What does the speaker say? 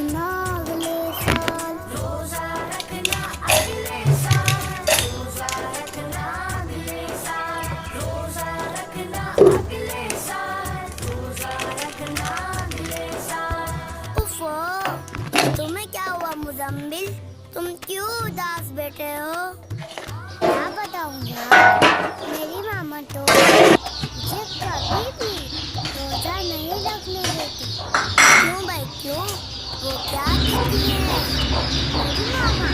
रखना अगले साल, रोजा रखना अगले साल, रोजा रखना अगले साल, रोजा रखना अगले साल, रोजा रखना अगले साल। उफ़ो, तुम्हें क्या हुआ मुज़म्मिल? तुम क्यों उदास बैठे हो? क्या बताऊं यार, मेरी मामा तो मुझे कभी भी रोजा नहीं रखने देती। क्यों भाई क्यों? वो क्या कहती है? मेरी मामा